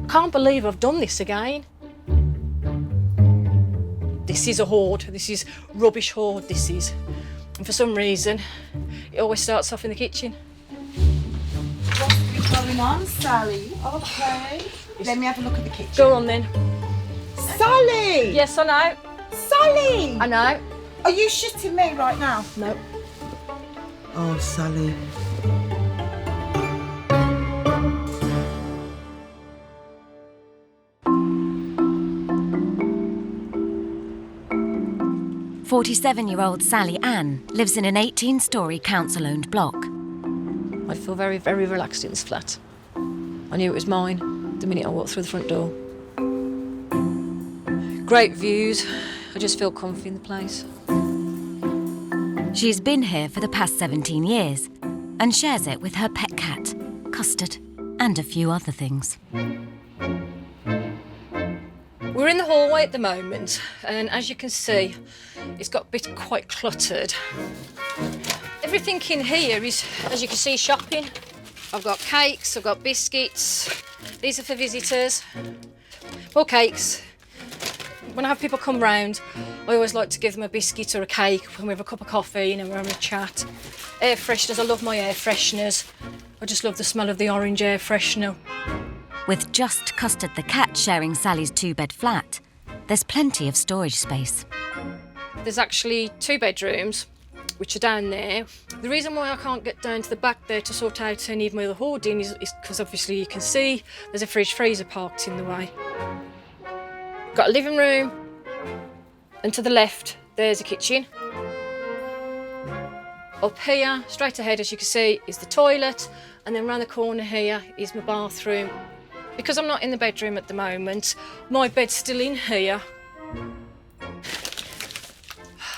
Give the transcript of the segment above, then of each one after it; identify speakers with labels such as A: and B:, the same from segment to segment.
A: Can't believe I've done this again. This is a hoard. This is rubbish hoard, this is. And for some reason, it always starts off in the kitchen.
B: What's going on, Sally? Okay. Let me have a look at the kitchen.
A: Go on then.
B: Sally!
A: Yes, I know.
B: Sally!
A: I know.
B: Are you shitting me right now?
A: No.
B: Oh, Sally.
C: "47-year-old Sally Ann lives in an 18-storey council-owned block.
A: I feel very, very relaxed in this flat. I knew it was mine the minute I walked through the front door. Great views. I just feel comfy in the place.
C: She's been here for the past 17 years and shares it with her pet cat, Custard, and a few other things.
A: We're in the hallway at the moment, and as you can see, it's got a bit quite cluttered. Everything in here is, as you can see, shopping. I've got cakes, I've got biscuits. These are for visitors. More cakes. When I have people come round, I always like to give them a biscuit or a cake when we have a cup of coffee, we're having a chat. Air fresheners, I love my air fresheners. I just love the smell of the orange air freshener.
C: With just Custard the cat sharing Sally's 2-bed flat, there's plenty of storage space.
A: There's actually 2 bedrooms, which are down there. The reason why I can't get down to the back there to sort out any of my other hoarding is because obviously you can see there's a fridge freezer parked in the way. Got a living room, and to the left there's a kitchen. Up here, straight ahead, as you can see, is the toilet, and then round the corner here is my bathroom. Because I'm not in the bedroom at the moment, my bed's still in here.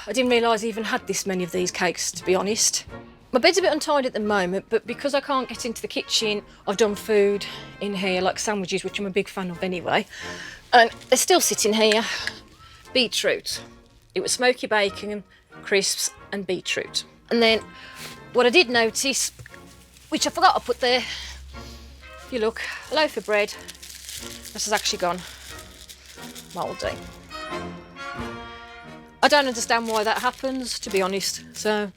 A: I didn't realise I even had this many of these cakes, to be honest. My bed's a bit untidy at the moment, but because I can't get into the kitchen, I've done food in here, like sandwiches, which I'm a big fan of anyway. And they're still sitting here. Beetroot. It was smoky bacon, crisps and beetroot. And then what I did notice, which I forgot to put there, if you look, a loaf of bread. This has actually gone mouldy. I don't understand why that happens, to be honest, so.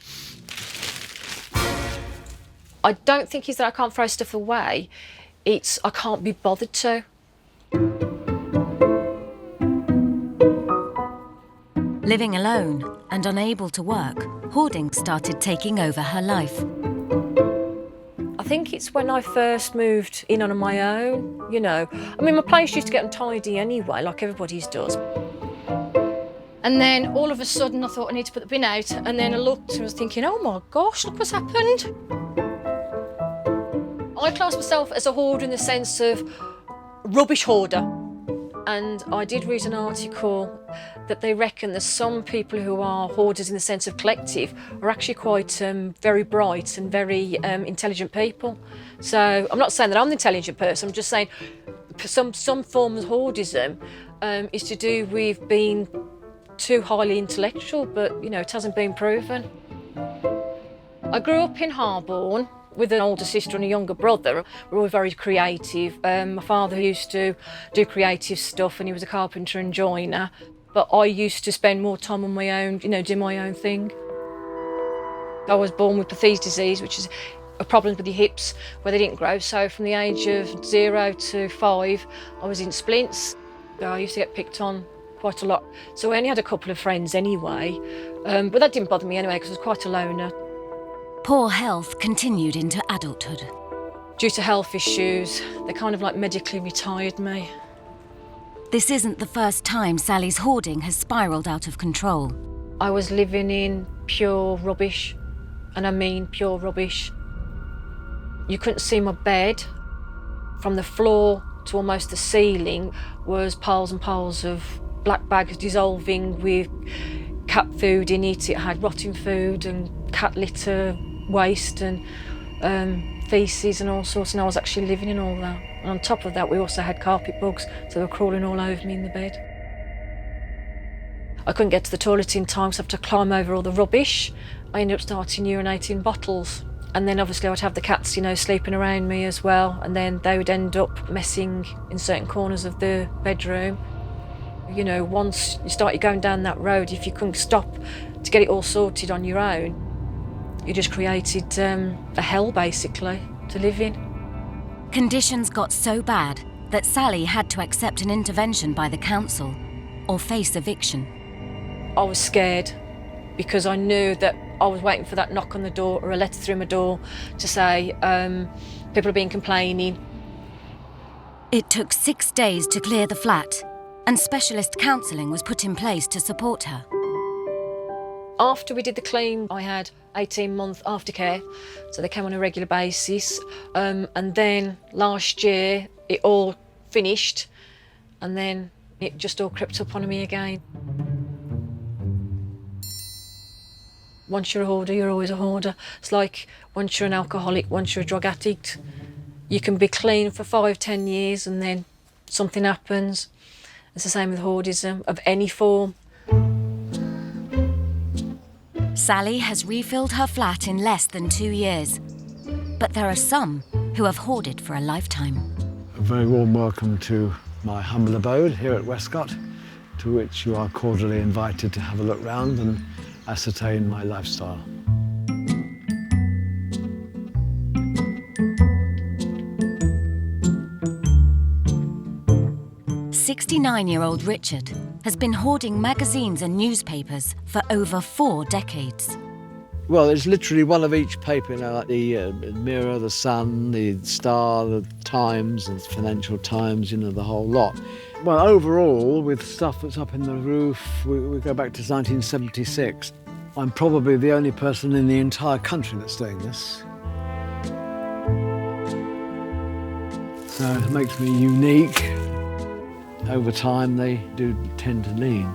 A: I don't think it's that I can't throw stuff away, it's I can't be bothered to.
C: Living alone and unable to work, hoarding started taking over her life.
A: I think it's when I first moved in on my own, I mean, my place used to get untidy anyway, like everybody's does. And then all of a sudden I thought I need to put the bin out, and then I looked and I was thinking, oh my gosh, look what's happened. I class myself as a hoarder in the sense of rubbish hoarder. And I did read an article that they reckon there's some people who are hoarders in the sense of collective are actually quite very bright and very intelligent people. So I'm not saying that I'm the intelligent person, I'm just saying some form of hoardism is to do with being too highly intellectual, but it hasn't been proven. I grew up in Harborne with an older sister and a younger brother. We're all very creative. My father used to do creative stuff and he was a carpenter and joiner, but I used to spend more time on my own, do my own thing. I was born with Faye's disease, which is a problem with your hips where they didn't grow, so from the age of 0 to 5 I was in splints. I used to get picked on quite a lot, so I only had a couple of friends anyway, but that didn't bother me anyway because I was quite a loner.
C: Poor health continued into adulthood.
A: Due to health issues, they kind of like medically retired me.
C: This isn't the first time Sally's hoarding has spiralled out of control.
A: I was living in pure rubbish, and I mean pure rubbish. You couldn't see my bed. From the floor to almost the ceiling was piles and piles of black bags dissolving with cat food in it. It had rotting food and cat litter, waste and faeces and all sorts, and I was actually living in all that. And on top of that, we also had carpet bugs, so they were crawling all over me in the bed. I couldn't get to the toilet in time, so I had to climb over all the rubbish. I ended up starting urinating bottles. And then obviously I'd have the cats, sleeping around me as well. And then they would end up messing in certain corners of the bedroom. Once you started going down that road, if you couldn't stop to get it all sorted on your own, you just created a hell, basically, to live in.
C: Conditions got so bad that Sally had to accept an intervention by the council or face eviction.
A: I was scared because I knew that I was waiting for that knock on the door or a letter through my door to say people have been complaining.
C: It took 6 days to clear the flat, and specialist counselling was put in place to support her.
A: After we did the clean, I had 18-month aftercare, so they came on a regular basis. And then last year, it all finished, and then it just all crept up on me again. Once you're a hoarder, you're always a hoarder. It's like once you're an alcoholic, once you're a drug addict, you can be clean for 5-10 years and then something happens. It's the same with hoardism of any form.
C: Sally has refilled her flat in less than 2 years. But there are some who have hoarded for a lifetime.
D: A very warm welcome to my humble abode here at Westcott, to which you are cordially invited to have a look round and ascertain my lifestyle.
C: "69-year-old Richard has been hoarding magazines and newspapers for over 4 decades.
D: Well, it's literally one of each paper, like the Mirror, the Sun, the Star, the Times, and Financial Times, the whole lot. Well, overall, with stuff that's up in the roof, we go back to 1976. I'm probably the only person in the entire country that's doing this. So it makes me unique. Over time, they do tend to lean.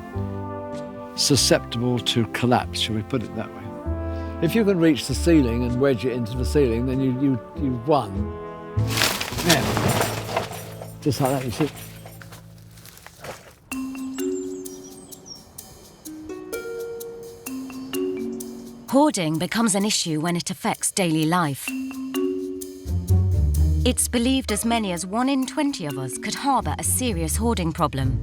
D: Susceptible to collapse, shall we put it that way. If you can reach the ceiling and wedge it into the ceiling, then you've won. Yeah. Just like that, you see.
C: Hoarding becomes an issue when it affects daily life. It's believed as many as 1 in 20 of us could harbour a serious hoarding problem.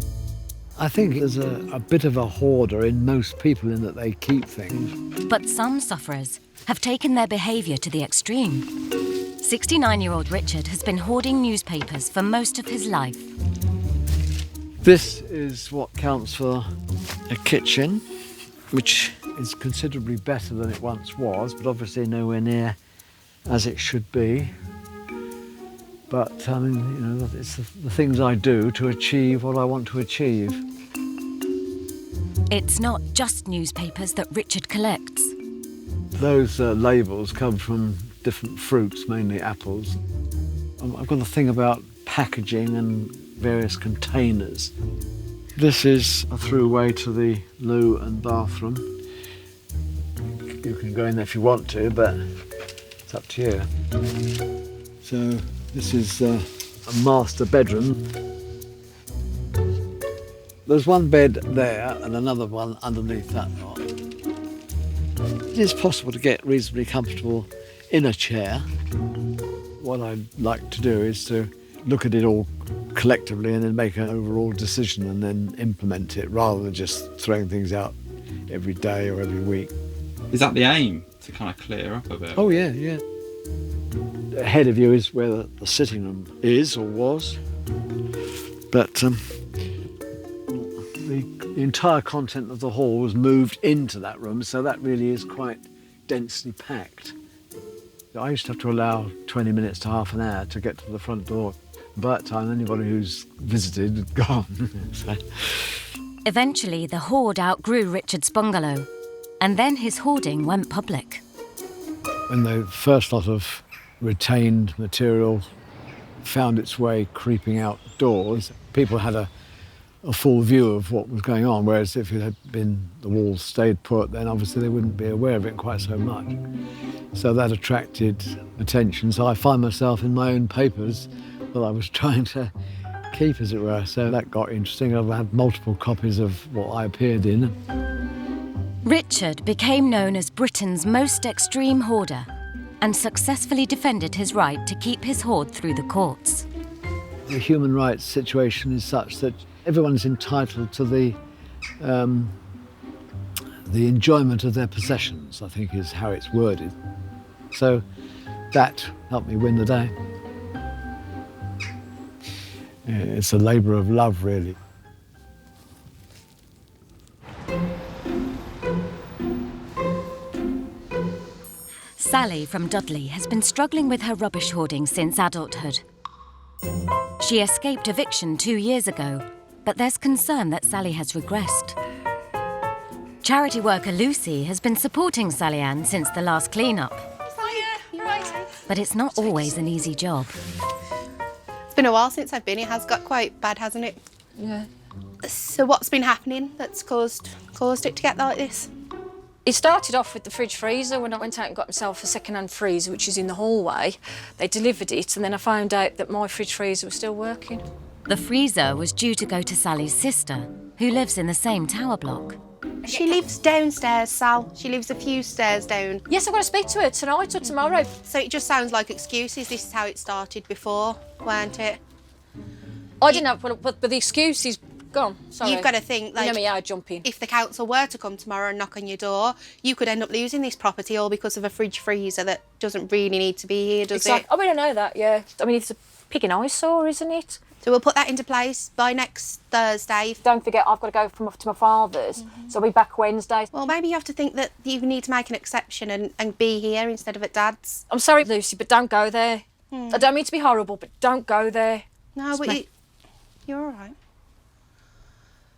D: I think there's a bit of a hoarder in most people in that they keep things.
C: But some sufferers have taken their behaviour to the extreme. 69-year-old Richard has been hoarding newspapers for most of his life.
D: This is what counts for a kitchen, which is considerably better than it once was, but obviously nowhere near as it should be. But, it's the things I do to achieve what I want to achieve.
C: It's not just newspapers that Richard collects.
D: Those labels come from different fruits, mainly apples. I've got a thing about packaging and various containers. This is a throughway to the loo and bathroom. You can go in there if you want to, but it's up to you. So this is a master bedroom. There's one bed there and another one underneath that lot. It is possible to get reasonably comfortable in a chair. What I'd like to do is to look at it all collectively and then make an overall decision and then implement it, rather than just throwing things out every day or every week.
E: Is that the aim, to kind of clear up a bit?
D: Oh yeah. Ahead of you is where the sitting room is or was, but the entire content of the hall was moved into that room, so that really is quite densely packed. I used to have to allow 20 minutes to half an hour to get to the front door. By that time, anybody who's visited had gone. So.
C: Eventually, the hoard outgrew Richard's bungalow, and then his hoarding went public.
D: When the first lot of retained material found its way creeping outdoors, people had a full view of what was going on, whereas if it had been the walls stayed put, then obviously they wouldn't be aware of it quite so much. So that attracted attention. So I find myself in my own papers that I was trying to keep, as it were. So that got interesting. I've had multiple copies of what I appeared in.
C: Richard became known as Britain's most extreme hoarder and successfully defended his right to keep his hoard through the courts.
D: The human rights situation is such that everyone's entitled to the enjoyment of their possessions, I think is how it's worded. So that helped me win the day. It's a labour of love, really.
C: Sally from Dudley has been struggling with her rubbish hoarding since adulthood. She escaped eviction 2 years ago, but there's concern that Sally has regressed. Charity worker Lucy has been supporting Sally Ann since the last clean-up. But it's not always an easy job.
F: It's been a while since I've been. It has got quite bad, hasn't it?
A: Yeah.
F: So what's been happening that's caused it to get like this?
A: It started off with the fridge freezer when I went out and got myself a second-hand freezer, which is in the hallway. They delivered it, and then I found out that my fridge freezer was still working.
C: The freezer was due to go to Sally's sister, who lives in the same tower block.
F: She lives downstairs, Sal. She lives a few stairs down.
A: Yes, I've got to speak to her tonight or tomorrow.
F: So it just sounds like excuses. This is how it started before, weren't it?
A: I didn't have, but the excuse is gone. Sorry.
F: You've got to think, like,
A: you know me, I jump in.
F: if the council were to come tomorrow and knock on your door, you could end up losing this property all because of a fridge freezer that doesn't really need to be here, does it?
A: I mean, I know that, yeah. I mean, it's a pig and eyesore, isn't it?
F: So we'll put that into place by next Thursday.
A: Don't forget, I've got to go to my father's, so I'll be back Wednesday.
F: Well, maybe you have to think that you need to make an exception and be here instead of at Dad's.
A: I'm sorry, Lucy, but don't go there. I don't mean to be horrible, but don't go there.
F: No, but you're all right.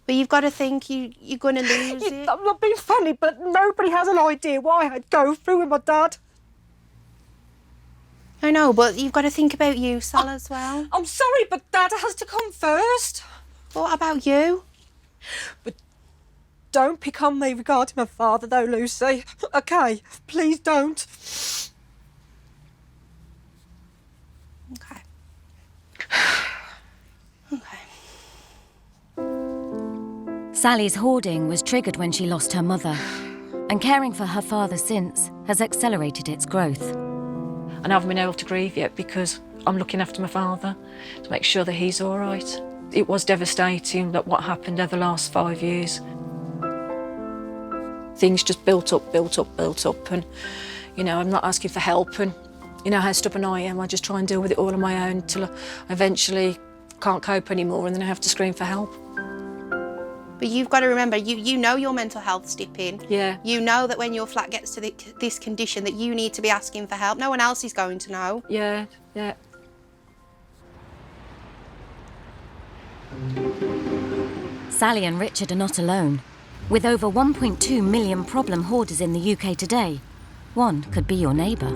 F: But you've got to think you're going to lose it.
A: I'm not being funny, but nobody has an idea why I'd go through with my dad.
F: I know, but you've got to think about you, Sal, as well.
A: I'm sorry, but Dad has to come first.
F: What about you?
A: But don't pick on me regarding my father, though, Lucy. OK, please don't.
F: Okay. Okay.
C: Sally's hoarding was triggered when she lost her mother, and caring for her father since has accelerated its growth.
A: And I haven't been able to grieve yet because I'm looking after my father to make sure that he's all right. It was devastating that what happened over the last 5 years. Things just built up, and, you know, I'm not asking for help, and you know how stubborn I am. I just try and deal with it all on my own till I eventually can't cope anymore, and then I have to scream for help.
F: But you've got to remember, you know your mental health's dipping.
A: Yeah.
F: You know that when your flat gets to this condition that you need to be asking for help. No one else is going to know.
A: Yeah.
C: Sally and Richard are not alone. With over 1.2 million problem hoarders in the UK today, one could be your neighbour.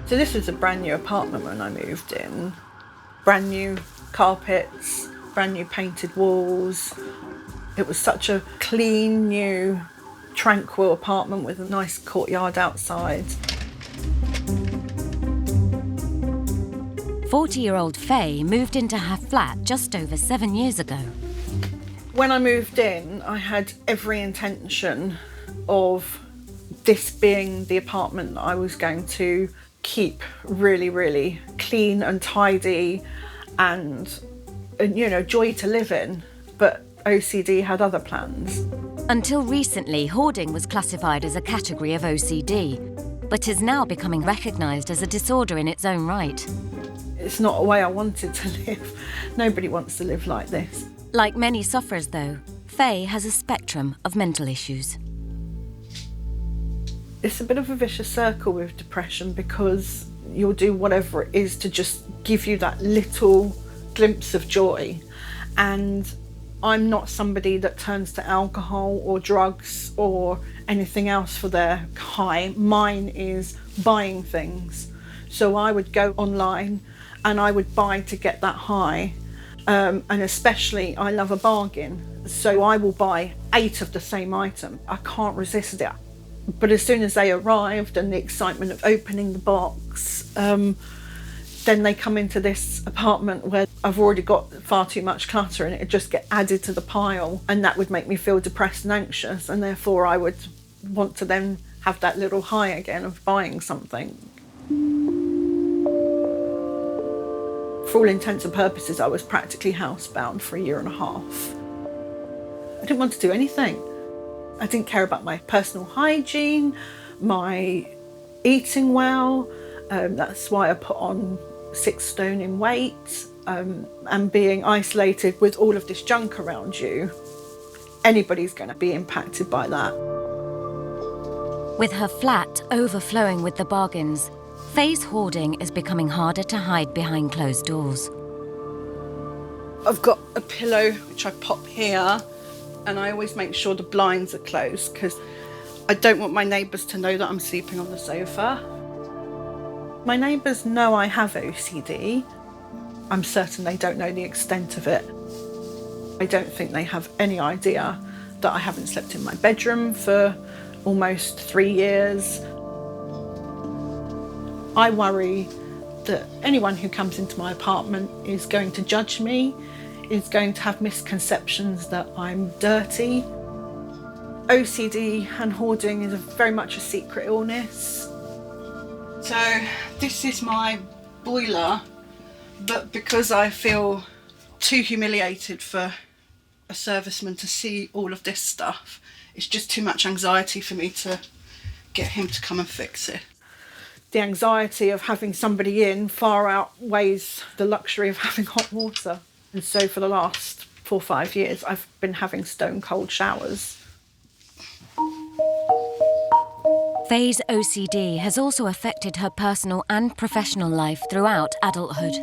B: So this was a brand new apartment when I moved in. Brand new carpets, brand new painted walls. It was such a clean, new, tranquil apartment with a nice courtyard outside.
C: 40-year-old Faye moved into her flat just over 7 years ago.
B: When I moved in, I had every intention of this being the apartment that I was going to keep really, really clean and tidy and you know, joy to live in. But OCD had other plans.
C: Until recently, hoarding was classified as a category of OCD, but is now becoming recognised as a disorder in its own right.
B: It's not a way I wanted to live. Nobody wants to live like this.
C: Like many sufferers, though, Faye has a spectrum of mental issues.
B: It's a bit of a vicious circle with depression because you'll do whatever it is to just give you that little glimpse of joy. And I'm not somebody that turns to alcohol or drugs or anything else for their high. Mine is buying things. So I would go online and I would buy to get that high. And especially I love a bargain. So I will buy 8 of the same item. I can't resist it. But as soon as they arrived and the excitement of opening the box, then they come into this apartment where I've already got far too much clutter and it would just get added to the pile, and that would make me feel depressed and anxious, and therefore I would want to then have that little high again of buying something. For all intents and purposes, I was practically housebound for 1.5 years. I didn't want to do anything. I didn't care about my personal hygiene, my eating well. That's why I put on 6 stone in weight. And being isolated with all of this junk around you, anybody's going to be impacted by that.
C: With her flat overflowing with the bargains, Faye's hoarding is becoming harder to hide behind closed doors.
B: I've got a pillow which I pop here, and I always make sure the blinds are closed because I don't want my neighbours to know that I'm sleeping on the sofa. My neighbours know I have OCD. I'm certain they don't know the extent of it. I don't think they have any idea that I haven't slept in my bedroom for almost 3 years. I worry that anyone who comes into my apartment is going to judge me, is going to have misconceptions that I'm dirty. OCD and hoarding is very much a secret illness. So this is my boiler, but because I feel too humiliated for a serviceman to see all of this stuff, it's just too much anxiety for me to get him to come and fix it. The anxiety of having somebody in far outweighs the luxury of having hot water. And so for the last 4 or 5 years, I've been having stone cold showers.
C: Faye's OCD has also affected her personal and professional life throughout adulthood.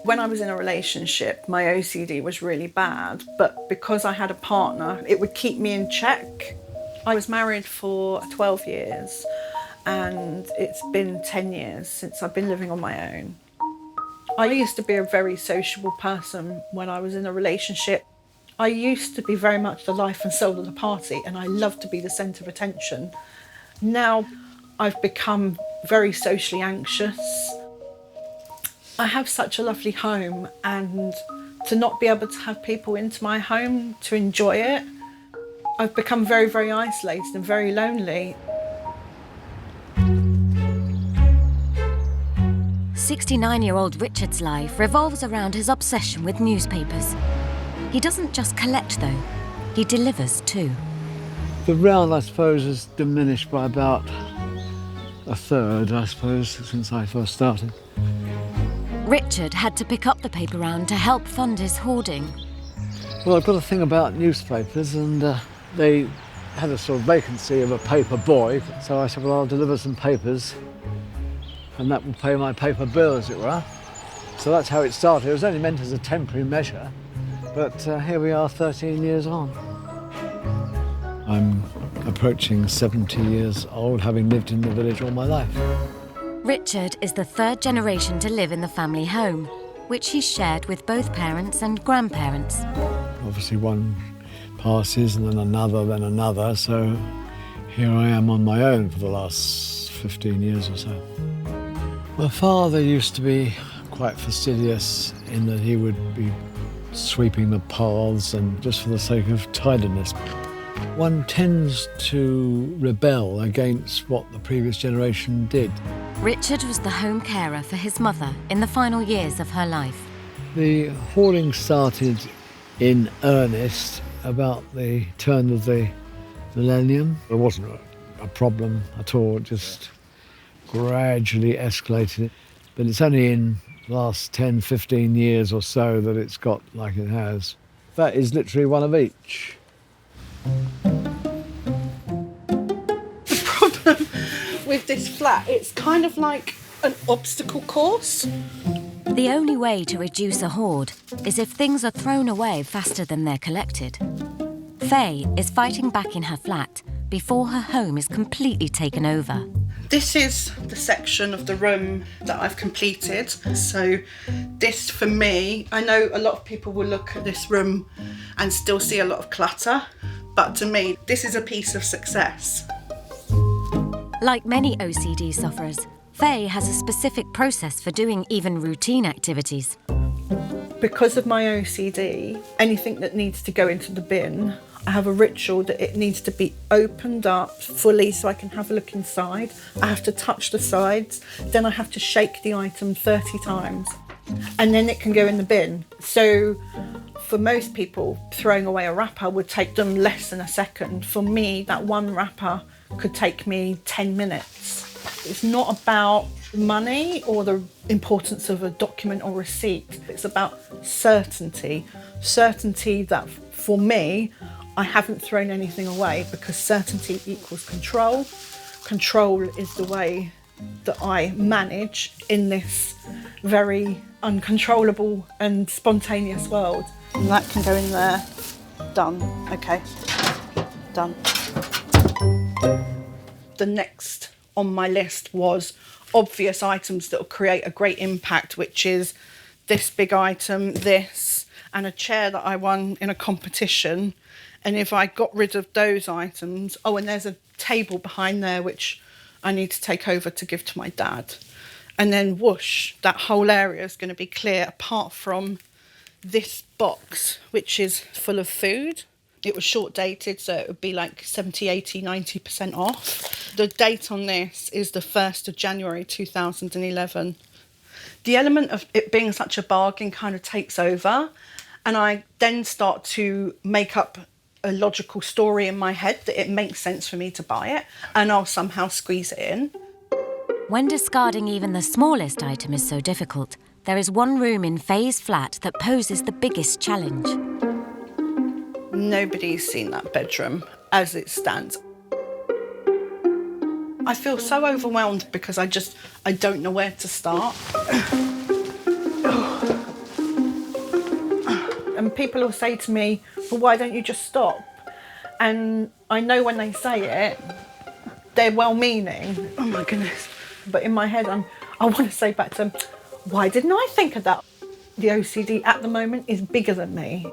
B: When I was in a relationship, my OCD was really bad, but because I had a partner, it would keep me in check. I was married for 12 years, and it's been 10 years since I've been living on my own. I used to be a very sociable person when I was in a relationship. I used to be very much the life and soul of the party, and I loved to be the centre of attention. Now I've become very socially anxious. I have such a lovely home, and to not be able to have people into my home to enjoy it, I've become very, very isolated and very lonely.
C: 69-year-old Richard's life revolves around his obsession with newspapers. He doesn't just collect, though. He delivers, too.
D: The round, I suppose, has diminished by about 1/3, I suppose, since I first started.
C: Richard had to pick up the paper round to help fund his hoarding.
D: Well, I've got a thing about newspapers, and they had a sort of vacancy of a paper boy, so I said, well, I'll deliver some papers, and that will pay my paper bill, as it were. So that's how it started. It was only meant as a temporary measure, but here we are 13 years on. I'm approaching 70 years old, having lived in the village all my life.
C: Richard is the 3rd generation to live in the family home, which he's shared with both parents and grandparents.
D: Obviously one passes and then another, so here I am on my own for the last 15 years or so. My father used to be quite fastidious in that he would be sweeping the paths and just for the sake of tidiness. One tends to rebel against what the previous generation did.
C: Richard was the home carer for his mother in the final years of her life.
D: The hoarding started in earnest about the turn of the millennium. There wasn't a problem at all, it just gradually escalated. But it's only in the last 10, 15 years or so that it's got like it has. That is literally one of each.
B: The problem with this flat, it's kind of like an obstacle course.
C: The only way to reduce a hoard is if things are thrown away faster than they're collected. Faye is fighting back in her flat before her home is completely taken over.
B: This is the section of the room that I've completed. So this, for me, I know a lot of people will look at this room and still see a lot of clutter, but to me, this is a piece of success.
C: Like many OCD sufferers, Faye has a specific process for doing even routine activities.
B: Because of my OCD, anything that needs to go into the bin, I have a ritual that it needs to be opened up fully so I can have a look inside. I have to touch the sides, then I have to shake the item 30 times, and then it can go in the bin. So for most people, throwing away a wrapper would take them less than a second. For me, that one wrapper could take me 10 minutes. It's not about money or the importance of a document or receipt. It's about certainty. Certainty that for me, I haven't thrown anything away, because certainty equals control. Control is the way that I manage in this very uncontrollable and spontaneous world. And that can go in there. Done. Okay. Done. The next on my list was obvious items that will create a great impact, which is this big item, this, and a chair that I won in a competition. And if I got rid of those items, oh, and there's a table behind there which I need to take over to give to my dad. And then whoosh, that whole area is going to be clear apart from this box, which is full of food. It was short dated, so it would be like 70, 80, 90% off. The date on this is the 1st of January 2011. The element of it being such a bargain kind of takes over, and I then start to make up a logical story in my head that it makes sense for me to buy it, and I'll somehow squeeze it in.
C: When discarding even the smallest item is so difficult, there is one room in Faye's flat that poses the biggest challenge.
B: Nobody's seen that bedroom as it stands. I feel so overwhelmed because I don't know where to start. And people will say to me, well, why don't you just stop? And I know when they say it, they're well-meaning. Oh my goodness. But in my head, I want to say back to them, why didn't I think of that? The OCD at the moment is bigger than me.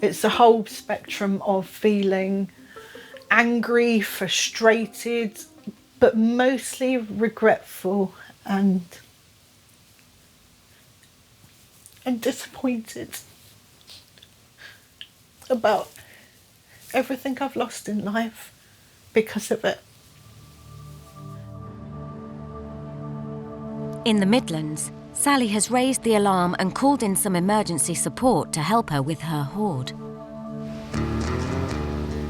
B: It's the whole spectrum of feeling angry, frustrated, but mostly regretful and disappointed about everything I've lost in life because of it.
C: In the Midlands, Sally has raised the alarm and called in some emergency support to help her with her hoard.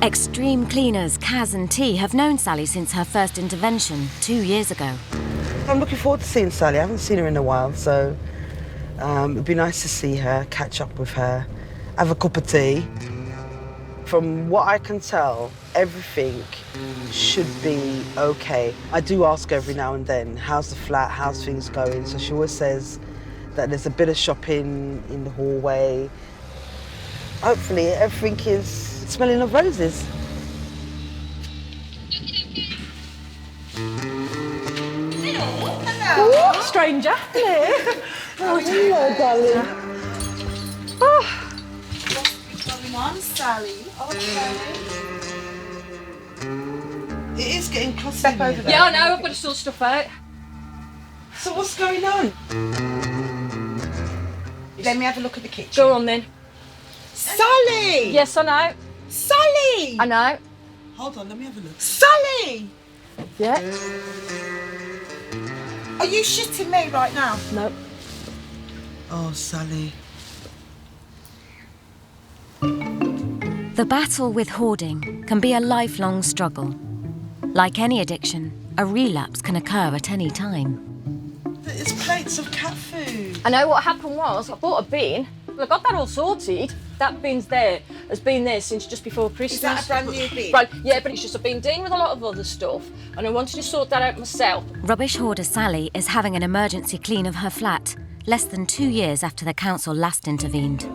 C: Extreme cleaners Kaz and T have known Sally since her first intervention 2 years ago.
G: I'm looking forward to seeing Sally. I haven't seen her in a while, so it'd be nice to see her, catch up with her, have a cup of tea. From what I can tell, everything should be okay. I do ask her every now and then, how's the flat, how's things going? So she always says that there's a bit of shopping in the hallway. Hopefully everything is smelling of roses.
B: Hello, stranger. Hello.
G: Oh, hello, darling.
H: What's going on, Sally?
G: It is getting closer over there.
A: Yeah, I know, I've got to sort stuff out.
G: So what's going on?
H: Let me have a look at the kitchen.
A: Go on then.
H: Sally!
A: Yes, I know.
H: Sally!
A: I know.
G: Hold on, let me have a look.
H: Sally!
A: Yeah.
H: Are you shitting me right now?
A: No.
G: Oh, Sally.
C: The battle with hoarding can be a lifelong struggle. Like any addiction, a relapse can occur at any time.
G: There's plates of cat food.
A: I know what happened was, I bought a bin. Well, I got that all sorted. That bin's there, has been there since just before Christmas.
H: Is that a brand new bin?
A: Right, yeah, but it's just I've been dealing with a lot of other stuff and I wanted to sort that out myself.
C: Rubbish hoarder Sally is having an emergency clean of her flat, less than 2 years after the council last intervened.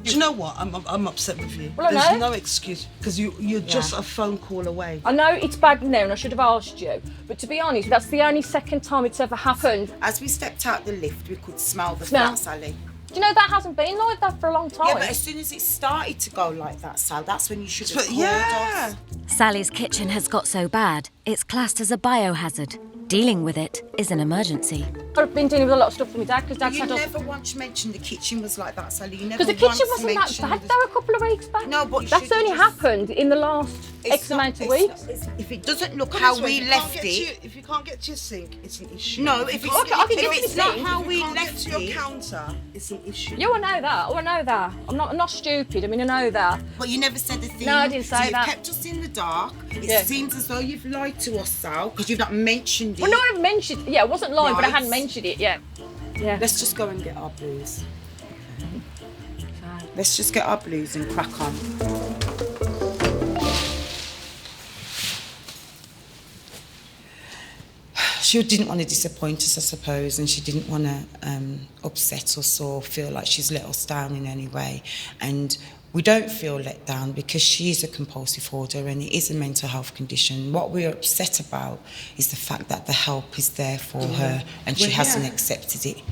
G: Do you know what? I'm upset with you.
A: Well, I
G: There's
A: know.
G: no excuse, because you're just a phone call away.
A: I know it's bad now and I should have asked you, but to be honest, that's the only second time it's ever happened.
H: As we stepped out the lift, we could smell the
A: Smell.
H: flat, Sally.
A: Do you know that hasn't been like that for a long time?
H: Yeah, but as soon as it started to go like that, Sal, that's when you should have
G: But
H: called
G: yeah.
H: us.
C: Sally's kitchen has got so bad, it's classed as a biohazard. Dealing with it is an emergency.
A: I've been dealing with a lot of stuff with my dad because Dad's
H: You
A: had
H: never once mentioned the kitchen was like that, Sally. You never
A: because the
H: once
A: kitchen wasn't that
H: mentioned
A: bad
H: the-
A: though a couple of weeks back.
H: No, but you
A: that's
H: should
A: only
H: just-
A: happened in the last X amount of weeks.
H: If it doesn't look
G: Put
H: how
G: this way,
H: we
G: if you
H: left
G: can't get to
H: it,
G: your- if you can't get to your sink, it's an issue.
H: no, if it's,
A: Okay, I can
H: if
A: get to
H: it's
A: the
H: not
A: sink.
H: how
G: If
H: we
G: you can't get
H: left
G: to your
H: it,
G: counter, it's an issue.
A: Yeah, I know that. I know that. I'm not stupid. I mean, I know that.
H: but you never said a thing.
A: No, I didn't say
H: so
A: that.
H: You've kept us in the dark. It
A: Yeah.
H: seems as though you've lied to us, Sal, because you've not mentioned it.
A: Well, no, I've mentioned. Yeah, I wasn't lying, but I
H: Right.
A: hadn't mentioned it yet. Yeah.
H: Let's just go and get our blues. Let's just get our blues and crack on. She didn't want to disappoint us, I suppose, and she didn't want to upset us or feel like she's let us down in any way. And we don't feel let down because she is a compulsive hoarder and it is a mental health condition. What we're upset about is the fact that the help is there for her and she hasn't accepted it.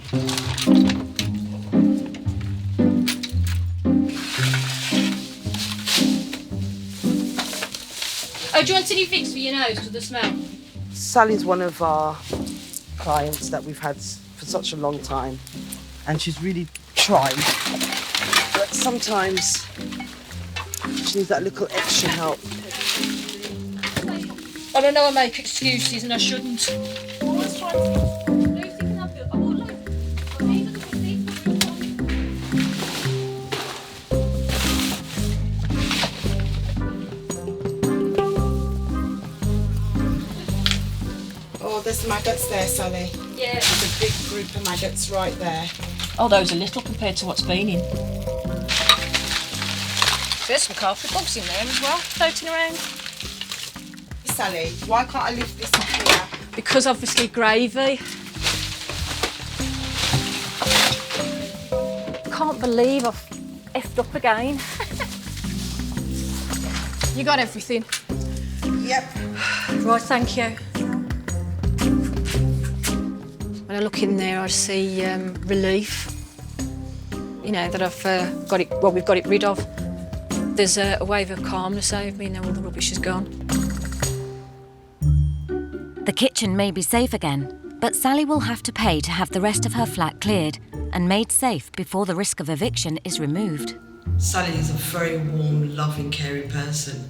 A: Oh, do you want any fix for your nose to the smell?
G: Sally's one of our clients that we've had for such a long time, and she's really trying. But sometimes she needs that little extra help.
A: I know I make excuses and I shouldn't.
H: Oh, there's maggots there, Sally.
A: Yeah.
H: There's a big group of maggots right there.
A: Oh, those are little compared to what's been in. There's some carpet bugs in there as well, floating around.
H: Sally, why can't I lift this up here?
A: Because obviously gravy. Can't believe I've effed up again. You got everything?
H: Yep.
A: Right, thank you. When I look in there, I see relief. You know, that I've got it, well, we've got it rid of. There's a wave of calmness over me now all the rubbish is gone.
C: The kitchen may be safe again, but Sally will have to pay to have the rest of her flat cleared and made safe before the risk of eviction is removed.
G: Sally is a very warm, loving, caring person,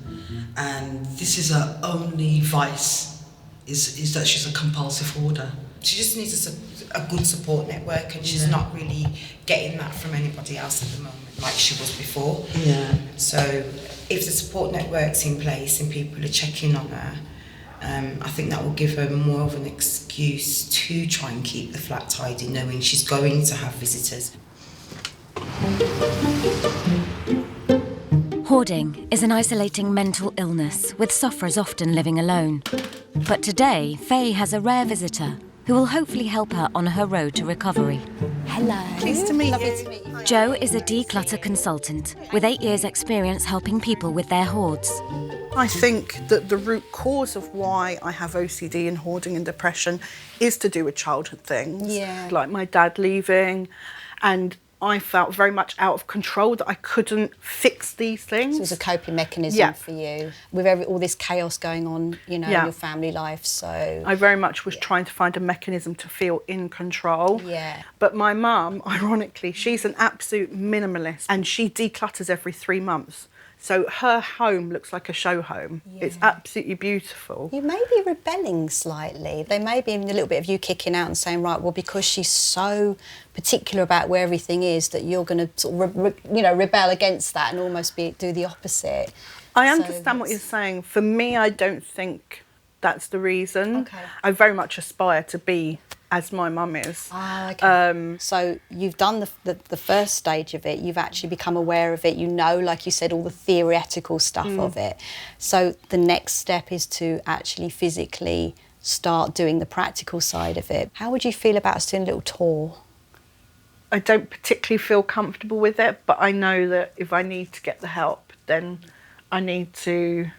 G: and this is her only vice, is that she's a compulsive hoarder.
H: She just needs a good support network, and she's not really getting that from anybody else at the moment, like she was before.
G: Yeah.
H: So if the support network's in place and people are checking on her, I think that will give her more of an excuse to try and keep the flat tidy, knowing she's going to have visitors.
C: Hoarding is an isolating mental illness, with sufferers often living alone. But today, Faye has a rare visitor who will hopefully help her on her road to recovery.
F: Hello.
G: Pleased to meet
F: Lovely
G: you.
F: to meet you.
C: Jo is a declutter consultant with 8 years' experience helping people with their hoards.
B: I think that the root cause of why I have OCD and hoarding and depression is to do with childhood things.
F: Yeah.
B: Like my dad leaving, and I felt very much out of control that I couldn't fix these things.
F: So it was a coping mechanism
B: Yeah.
F: for you with all this chaos going on, you know, in
B: Yeah.
F: your family life. So
B: I very much was trying to find a mechanism to feel in control.
F: Yeah.
B: But my mum, ironically, she's an absolute minimalist and she declutters every 3 months. So her home looks like a show home. It's absolutely beautiful.
F: you may be rebelling slightly. There may be a little bit of you kicking out and saying, right, well, because she's so particular about where everything is, that you're going to sort of, rebel against that and almost do the opposite.
B: I
F: So
B: understand what you're saying. For me, I don't think that's the reason.
F: Okay.
B: I very much aspire to be as my mum is.
F: Ah, okay. So you've done the first stage of it. You've actually become aware of it. You know, like you said, all the theoretical stuff of it. So the next step is to actually physically start doing the practical side of it. How would you feel about us doing a little tour?
B: I don't particularly feel comfortable with it, but I know that if I need to get the help, then I need to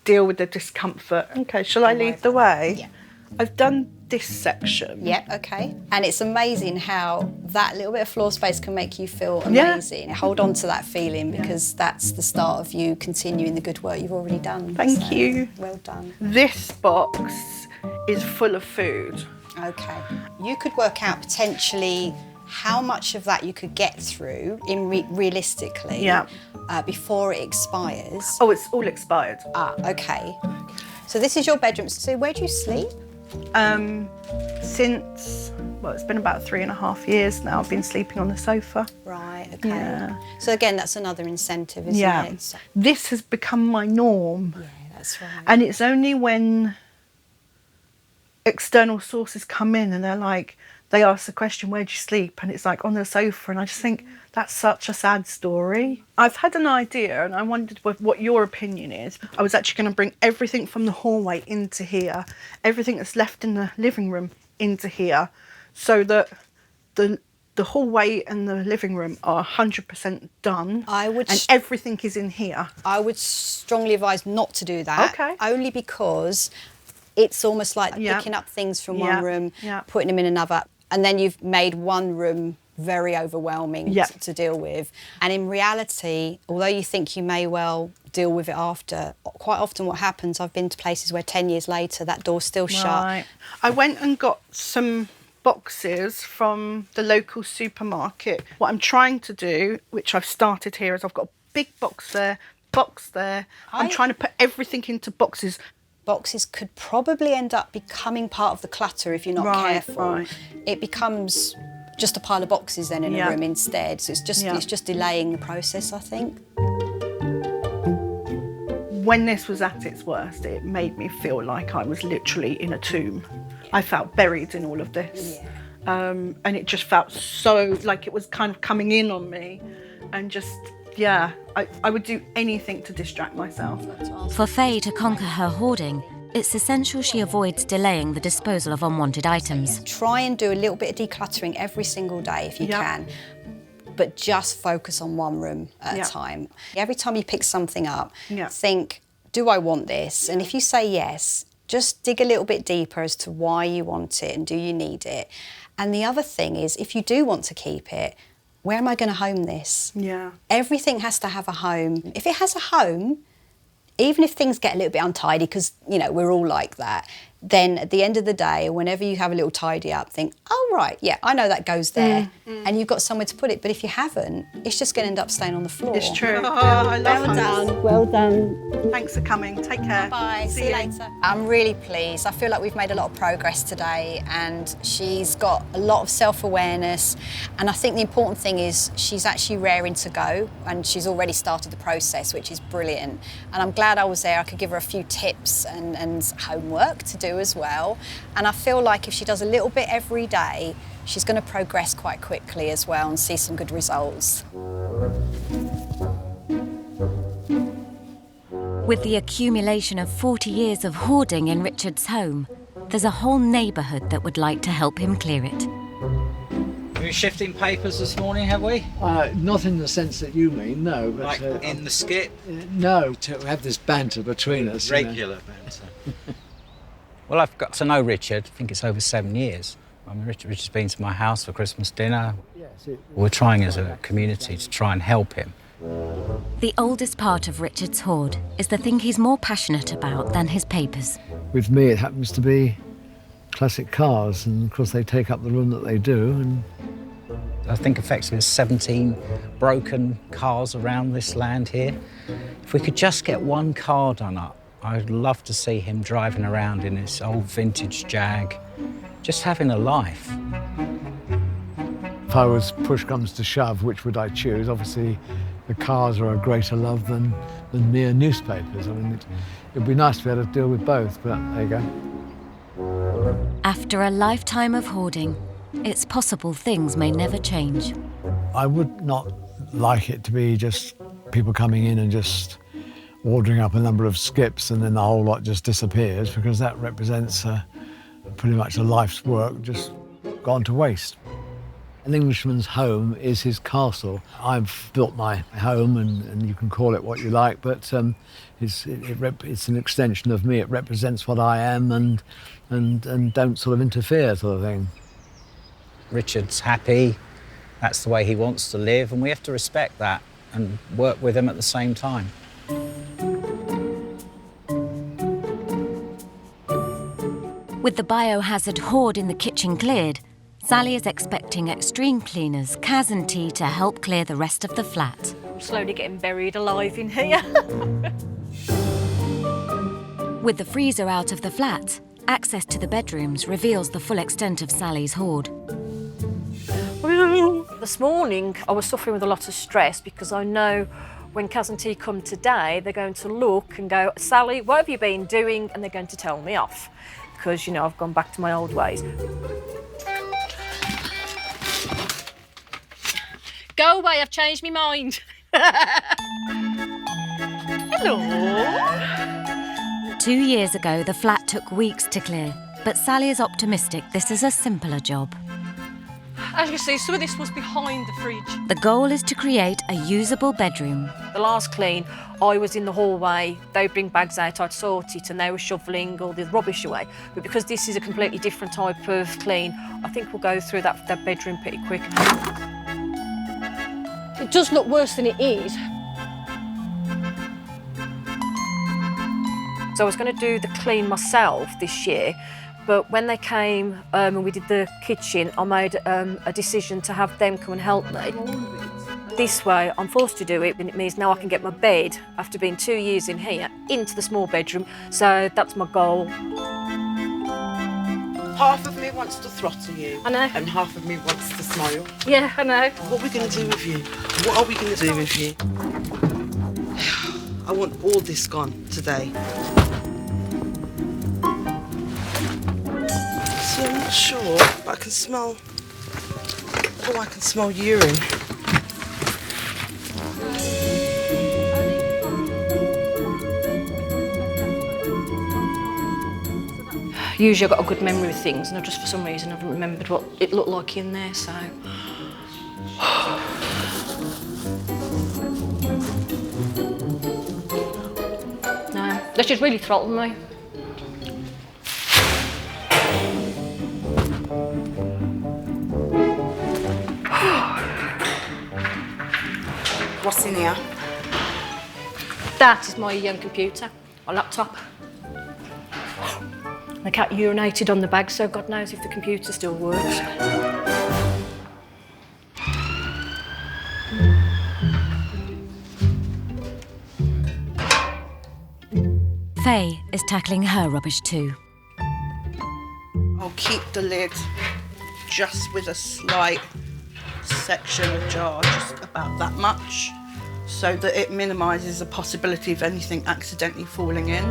B: deal with the discomfort. Okay, shall I lead the way?
F: Yeah.
B: I've done this section.
F: Yeah, okay. And it's amazing how that little bit of floor space can make you feel amazing. Hold on to that feeling, because that's the start of you continuing the good work you've already done.
B: Thank you.
F: Well done.
B: This box is full of food.
F: Okay. You could work out potentially how much of that you could get through realistically before it expires.
B: Oh, it's all expired.
F: Ah, okay. So this is your bedroom. So where do you sleep?
B: Since, well, it's been about 3.5 years now, I've been sleeping on the sofa.
F: Right, okay.
B: Yeah.
F: So again, that's another incentive, isn't it? So,
B: This has become my norm.
F: yeah, that's right.
B: And it's only when external sources come in and they're like, they ask the question, where do you sleep? And it's like, on the sofa. And I just think, that's such a sad story. I've had an idea and I wondered what your opinion is. I was actually going to bring everything from the hallway into here, everything that's left in the living room into here, so that the hallway and the living room are 100% done. And everything is in here.
F: I would strongly advise not to do that.
B: Okay.
F: Only because it's almost like picking up things from one room, putting them in another, and then you've made one room very overwhelming to deal with. And in reality, although you think you may well deal with it after, quite often what happens, I've been to places where 10 years later that door's still shut.
B: Right. I went and got some boxes from the local supermarket. What I'm trying to do, which I've started here, is I've got a big box there, box there. I'm trying to put everything into boxes.
F: Boxes could probably end up becoming part of the clutter if you're not careful.
B: Right.
F: It becomes just a pile of boxes then in a room instead. So it's just delaying the process, I think.
B: When this was at its worst, it made me feel like I was literally in a tomb. I felt buried in all of this. And it just felt so like it was kind of coming in on me. And just, I would do anything to distract myself.
C: For Faye to conquer her hoarding, it's essential she avoids delaying the disposal of unwanted items.
F: Try and do a little bit of decluttering every single day if you can, but just focus on one room at a time. Every time you pick something up, think, do I want this? And if you say yes, just dig a little bit deeper as to why you want it and do you need it. And the other thing is, if you do want to keep it, where am I going to home this?
B: Yeah.
F: Everything has to have a home. If it has a home, even if things get a little bit untidy, because, you know, we're all like that, then at the end of the day, whenever you have a little tidy up, think, oh, right, yeah, I know that goes there. And you've got somewhere to put it. But if you haven't, it's just going to end up staying on the floor.
B: It's true. I love
F: Well done. Well done.
B: Thanks for coming. Take care.
F: Bye. See you later. I'm really pleased. I feel like we've made a lot of progress today and she's got a lot of self-awareness. And I think the important thing is she's actually raring to go and she's already started the process, which is brilliant. And I'm glad I was there. I could give her a few tips and homework to do as well. And I feel like if she does a little bit every day, she's going to progress quite quickly as well and see some good results.
C: With the accumulation of 40 years of hoarding in Richard's home, there's a whole neighbourhood that would like to help him clear it.
I: We're shifting papers this morning, have we?
D: Not in the sense that you mean, no. But,
I: like in the skip?
D: No, to have this banter between us.
I: Regular banter. Well, I've got to know Richard. I think it's over 7 years. I mean, Richard's been to my house for Christmas dinner.
D: Yes,
I: We're trying as a community to try and help him.
C: The oldest part of Richard's hoard is the thing he's more passionate about than his papers.
D: With me, it happens to be classic cars, and of course they take up the room that they do. And
I: I think effectively there's 17 broken cars around this land here. If we could just get one car done up, I'd love to see him driving around in his old vintage Jag, just having a life.
D: If I was push comes to shove, which would I choose? Obviously, the cars are a greater love than mere newspapers. I mean, it'd be nice to be able to deal with both, but there you go.
C: After a lifetime of hoarding, it's possible things may never change.
D: I would not like it to be just people coming in and just ordering up a number of skips and then the whole lot just disappears, because that represents pretty much a life's work just gone to waste. An Englishman's home is his castle. I've built my home, and you can call it what you like, but it's an extension of me. It represents what I am, and don't sort of interfere, sort of thing.
I: Richard's happy. That's the way he wants to live, and we have to respect that and work with him at the same time.
C: With the biohazard hoard in the kitchen cleared, Sally is expecting extreme cleaners, Kaz and T, to help clear the rest of the flat.
A: I'm slowly getting buried alive in here.
C: With the freezer out of the flat, access to the bedrooms reveals the full extent of Sally's hoard.
A: This morning, I was suffering with a lot of stress because I know when Kaz and T come today, they're going to look and go, Sally, what have you been doing? And they're going to tell me off because, you know, I've gone back to my old ways. Go away, I've changed my mind. Hello.
C: 2 years ago, the flat took weeks to clear, but Sally is optimistic this is a simpler job.
A: As you can see, some of this was behind the fridge.
C: The goal is to create a usable bedroom.
A: The last clean, I was in the hallway, they'd bring bags out, I'd sort it, and they were shovelling all the rubbish away. But because this is a completely different type of clean, I think we'll go through that bedroom pretty quick. It does look worse than it is. So I was going to do the clean myself this year, but when they came and we did the kitchen, I made a decision to have them come and help me. This way, I'm forced to do it, and it means now I can get my bed, after being 2 years in here, into the small bedroom. So that's my goal.
G: Half of me wants to throttle you.
A: I know.
G: And half of me wants to smile.
A: Yeah, I know.
G: What are we going to do with you? What are we going to do with you? I want all this gone today. See, I'm not sure, but I can smell... Oh, I can smell urine.
A: Usually I've got a good memory of things, and I just for some reason haven't remembered what it looked like in there, so... No, that just really throttled me.
F: What's in here?
A: That is my computer, my laptop. The cat urinated on the bag, so God knows if the computer still works.
C: Faye is tackling her rubbish too.
B: I'll keep the lid just with a slight section of jar, just about that much, so that it minimises the possibility of anything accidentally falling in.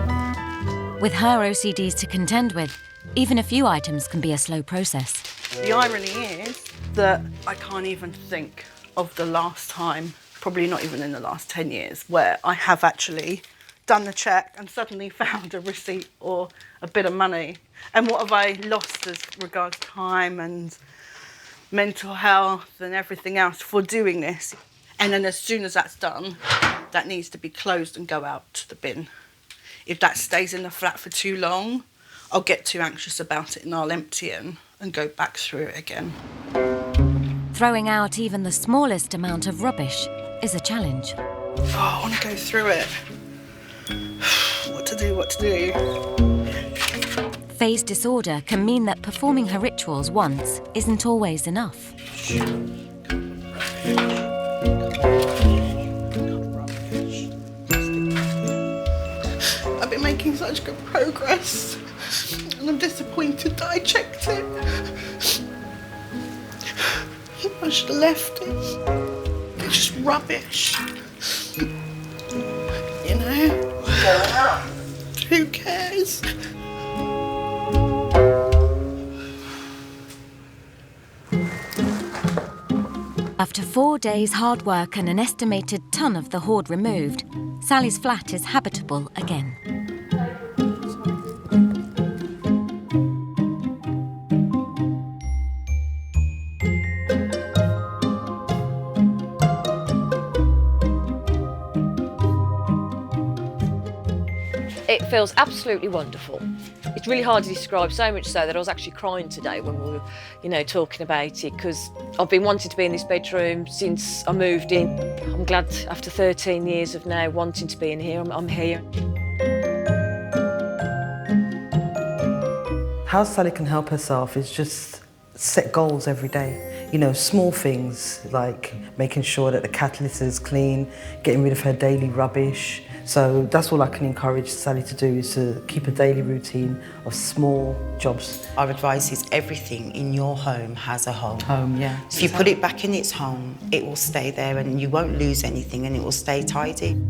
C: With her OCDs to contend with, even a few items can be a slow process.
B: The irony is that I can't even think of the last time, probably not even in the last 10 years, where I have actually done the check and suddenly found a receipt or a bit of money. And what have I lost as regards time and mental health and everything else for doing this? And then as soon as that's done, that needs to be closed and go out to the bin. If that stays in the flat for too long, I'll get too anxious about it and I'll empty it and go back through it again.
C: Throwing out even the smallest amount of rubbish is a challenge.
B: Oh, I want to go through it. What to do?
C: Faye's disorder can mean that performing her rituals once isn't always enough.
B: I've been making such good progress, and I'm disappointed that I checked it. I should have left it. It's just rubbish. You know? Who cares?
C: After 4 days' hard work and an estimated ton of the hoard removed, Sally's flat is habitable again.
A: It feels absolutely wonderful. It's really hard to describe, so much so that I was actually crying today when we were, talking about it, because I've been wanting to be in this bedroom since I moved in. I'm glad after 13 years of now wanting to be in here, I'm here.
G: How Sally can help herself is just set goals every day. You know, small things like making sure that the cat litter is clean, getting rid of her daily rubbish. So that's all I can encourage Sally to do, is to keep a daily routine of small jobs.
H: Our advice is everything in your home has a home.
G: Home, yeah.
H: If you put it back in its home, it will stay there and you won't lose anything and it will stay tidy.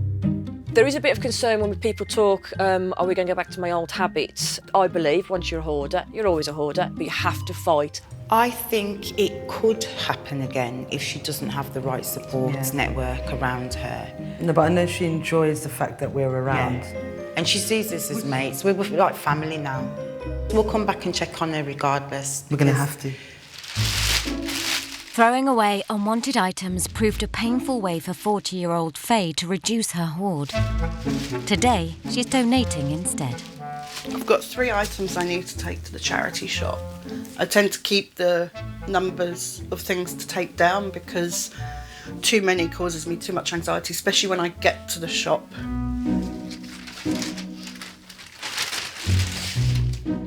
A: There is a bit of concern when people talk, are we going to go back to my old habits? I believe once you're a hoarder, you're always a hoarder, but you have to fight.
H: I think it could happen again if she doesn't have the right support network around her.
G: No, but I know she enjoys the fact that we're around.
H: Yeah. And she sees us as mates. We're like family now. We'll come back and check on her regardless.
G: We're going to have to.
C: Throwing away unwanted items proved a painful way for 40-year-old Faye to reduce her hoard. Today, she's donating instead.
B: I've got 3 items I need to take to the charity shop. I tend to keep the numbers of things to take down because too many causes me too much anxiety, especially when I get to the shop.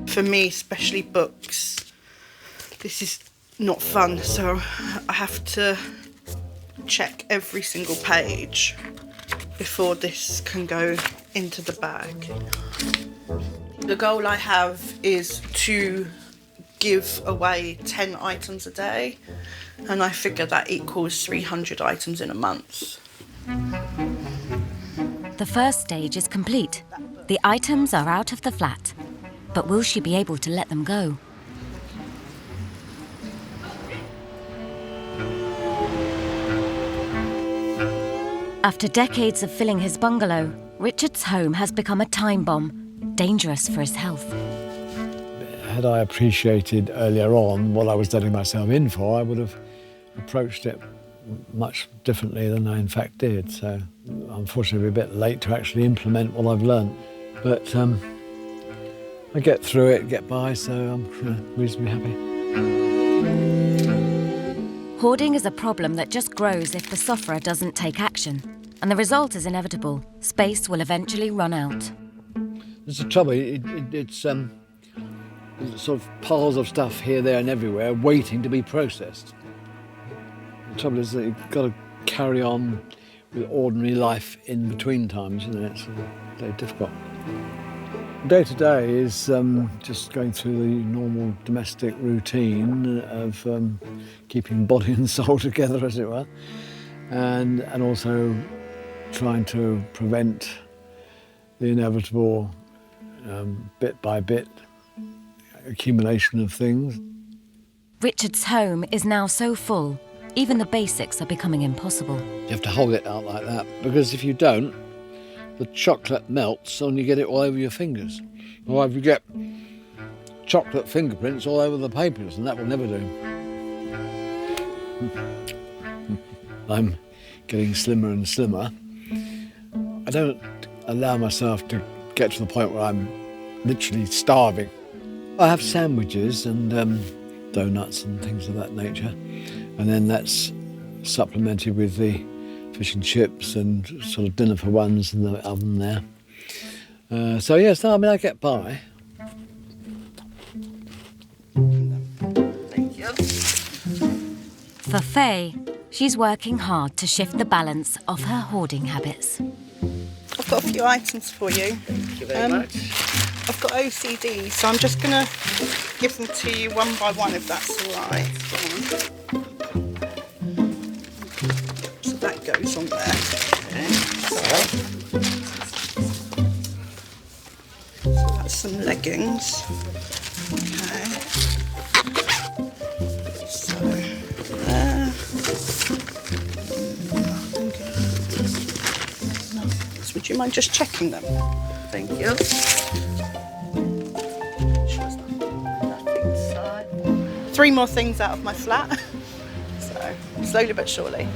B: For me, especially books, this is not fun, so I have to check every single page before this can go into the bag. The goal I have is to give away 10 items a day, and I figure that equals 300 items in a month.
C: The first stage is complete. The items are out of the flat. But will she be able to let them go? After decades of filling his bungalow, Richard's home has become a time bomb, dangerous for his health.
D: Had I appreciated earlier on what I was letting myself in for, I would have approached it much differently than I in fact did. So unfortunately, we're a bit late to actually implement what I've learned. But I get through it, get by, so I'm reasonably happy.
C: Hoarding is a problem that just grows if the sufferer doesn't take action. And the result is inevitable. Space will eventually run out.
D: There's the trouble, it's sort of piles of stuff here, there and everywhere waiting to be processed. The trouble is that you've got to carry on with ordinary life in between times, you know, it's very difficult. Day to day is just going through the normal domestic routine of keeping body and soul together, as it were, and also trying to prevent the inevitable bit by bit accumulation of things.
C: Richard's home is now so full, even the basics are becoming impossible.
D: You have to hold it out like that, because if you don't, the chocolate melts and you get it all over your fingers. Or if you get chocolate fingerprints all over the papers, and that will never do. I'm getting slimmer and slimmer. I don't allow myself to get to the point where I'm literally starving. I have sandwiches and donuts and things of that nature, and then that's supplemented with the fish and chips and sort of dinner for ones in the oven there. So yes, no, I mean, I get by.
B: Thank you.
C: For Faye, she's working hard to shift the balance of her hoarding habits.
B: I've got a few items for you.
G: Thank you very much.
B: I've got OCD, so I'm just going to give them to you one by one, if that's all right. So that goes on there. Okay. So that's some leggings. Okay. So there. So would you mind just checking them? Thank you. 3 more things out of my flat. So slowly but surely.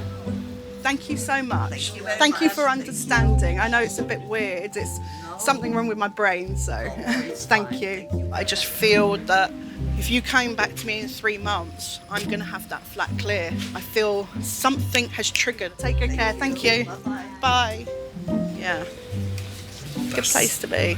B: Thank you so much. Thank you for understanding. I know it's a bit weird. It's something wrong with my brain, so thank you. I just feel that if you came back to me in 3 months, I'm going to have that flat clear. I feel something has triggered. Take good care. Thank you. Bye. Yeah. Good place to be.